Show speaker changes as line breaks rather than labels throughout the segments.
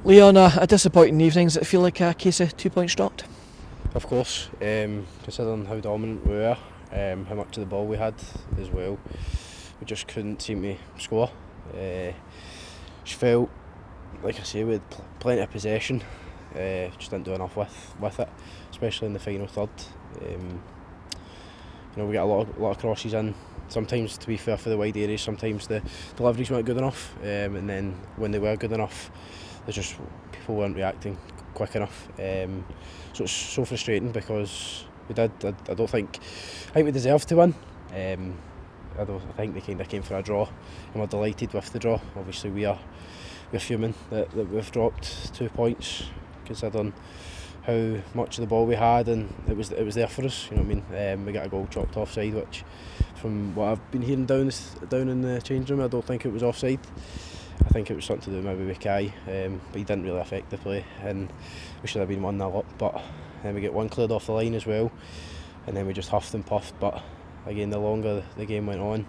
Leon, a disappointing evening. Does it feel like a case of 2 points dropped?
Of course, considering how dominant we were, how much of the ball we had as well, we just couldn't seem to score. Just felt, like I say, we had plenty of possession, just didn't do enough with it, especially in the final third. We get a lot of crosses in. Sometimes, to be fair, for the wide areas, sometimes the deliveries weren't good enough, and then when they were good enough, people weren't reacting quick enough. So it's so frustrating because we did. I think we deserved to win. I think they kind of came for a draw, and we're delighted with the draw. Obviously, we're fuming that we've dropped 2 points, considering how much of the ball we had, and it was there for us. You know what I mean? We got a goal chalked offside, which, from what I've been hearing down in the change room, I don't think it was offside. I think it was something to do maybe with Kai, but he didn't really affect the play, and we should have been 1-0 up. But then we get one cleared off the line as well, and then we just huffed and puffed. But again, the longer the game went on,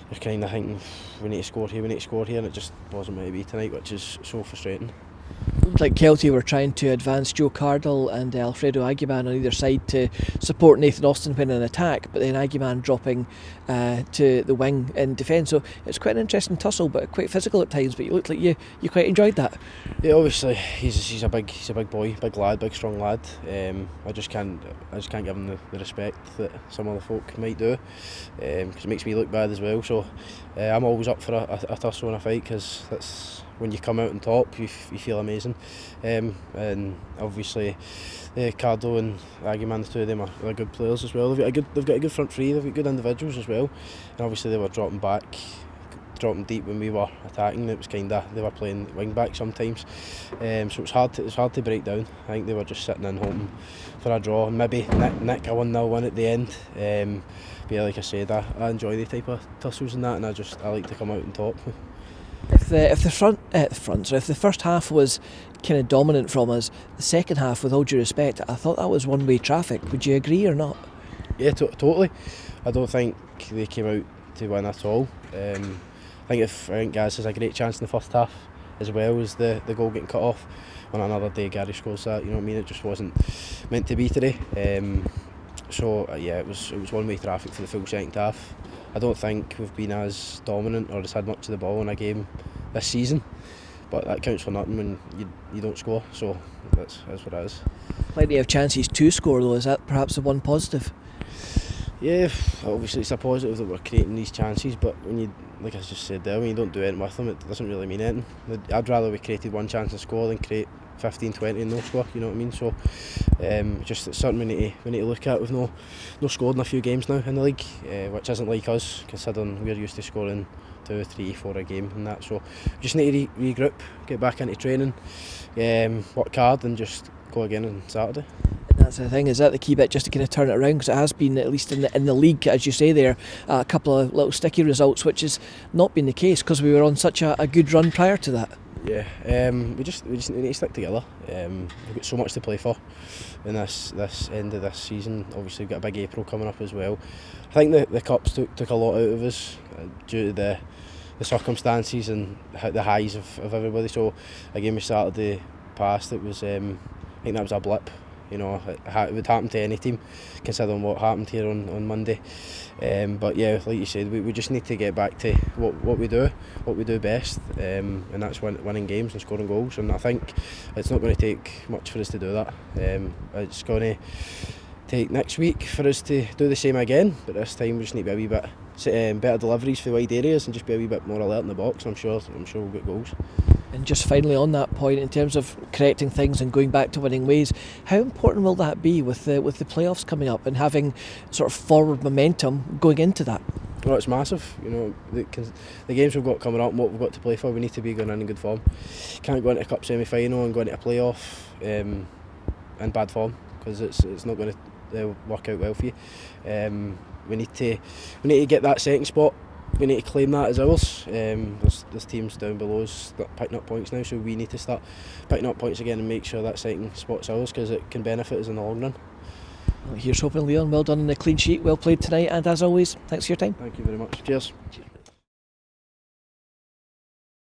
you're kind of thinking, we need to score here, and it just wasn't meant to be tonight, which is so frustrating.
Looked like Kelty were trying to advance Joe Cardall and Alfredo Aguiman on either side to support Nathan Austin when in attack, but then Aguiman dropping to the wing in defence. So it's quite an interesting tussle, but quite physical at times. But you looked like you quite enjoyed that.
Yeah, obviously he's a big boy, big lad, big strong lad. I just can't give him the respect that some other folk might do, because it makes me look bad as well. So I'm always up for a tussle in a fight, because that's when you come out on top, you feel amazing. And obviously Cardall and Aguiman, the two of them are good players as well. They've got a good front three, they've got good individuals as well. And obviously they were dropping deep when we were attacking. It was they were playing wing back sometimes. So it was hard to break down. I think they were just sitting in hoping for a draw, and maybe nick a 1-0 win at the end. But yeah, like I said, I enjoy the type of tussles and that, and I like to come out on top.
If the first half was kind of dominant from us, the second half, with all due respect, I thought that was one-way traffic. Would you agree or not?
Yeah, totally. I don't think they came out to win at all. I think Gaz has a great chance in the first half, as well as the goal getting cut off. On another day, Gary scores that. You know what I mean? It just wasn't meant to be today. So yeah, it was one-way traffic for the full second half. I don't think we've been as dominant or has had much of the ball in a game this season, but that counts for nothing when you don't score. So that's what it is.
Plenty of chances to score though. Is that perhaps the one positive?
Yeah, obviously it's a positive that we're creating these chances, but when you, like I just said there, when you don't do anything with them, it doesn't really mean anything. I'd rather we created one chance and score than create 15, 20 and no score, you know what I mean? So just it's something we need to look at. We've no scored in a few games now in the league, which isn't like us, considering we're used to scoring 2, 3, 4 a game and that. So we just need to regroup, get back into training, work hard, and just go again on Saturday.
That's the thing, is that the key bit, just to kind of turn it around, because it has been, at least in the league, as you say there, a couple of little sticky results, which has not been the case because we were on such a good run prior to that.
Yeah, we just need to stick together. We've got so much to play for in this end of this season. Obviously we've got a big April coming up as well. I think the Cups took a lot out of us due to the circumstances and the highs of everybody. So a game we started the past, it was I think that was a blip. You know, it would happen to any team, considering what happened here on Monday. But yeah, like you said, we just need to get back to what we do best, and that's winning games and scoring goals. And I think it's not going to take much for us to do that. It's going to take next week for us to do the same again, but this time we just need to be a wee bit better deliveries for wide areas and just be a wee bit more alert in the box. I'm sure we'll get goals.
And just finally on that point, in terms of correcting things and going back to winning ways, how important will that be with the playoffs coming up and having sort of forward momentum going into that?
Well, it's massive. You know, the games we've got coming up and what we've got to play for, we need to be going in good form. Can't go into a cup semi-final and go into a playoff in bad form, because it's not going to work out well for you. We need to get that second spot. We need to claim that as ours. There's teams down below us that are picking up points now, so we need to start picking up points again and make sure that second spot's ours, because it can benefit us in the long run.
Well, here's hoping, Leon. Well done on the clean sheet, well played tonight, and as always, thanks for your time.
Thank you very much. Cheers.